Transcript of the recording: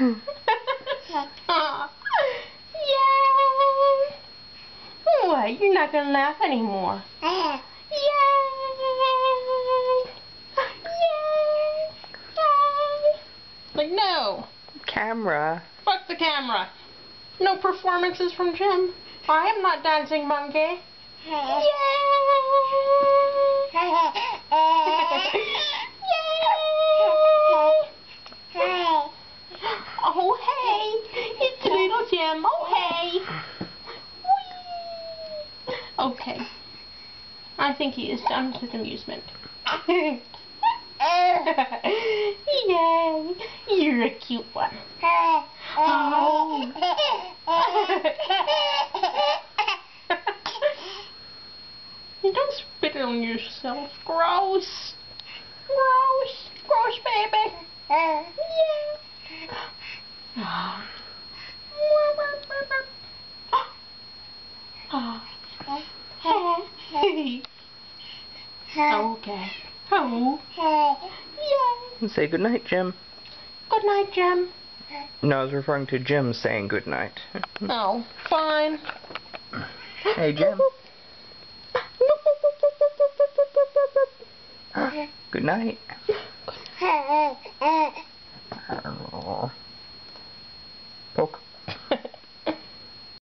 Yay! What? You're not gonna laugh anymore. Yay! Yay! Yay! Like, no. Camera. Fuck the camera. No performances from Jim. I am not Dancing Monkey. Yay! Yay! Oh, hey! It's little Jim. Oh, hey! Whee! Okay. I think he is done with his amusement. Yay! You're a cute one. Oh. Don't spit it on yourself. Gross. Gross. Gross, baby. Yeah. Okay. Oh. Yeah. Say goodnight, Jim. Good night, Jim. No, I was referring to Jim saying goodnight. Oh, fine. Hey, Jim. Good night.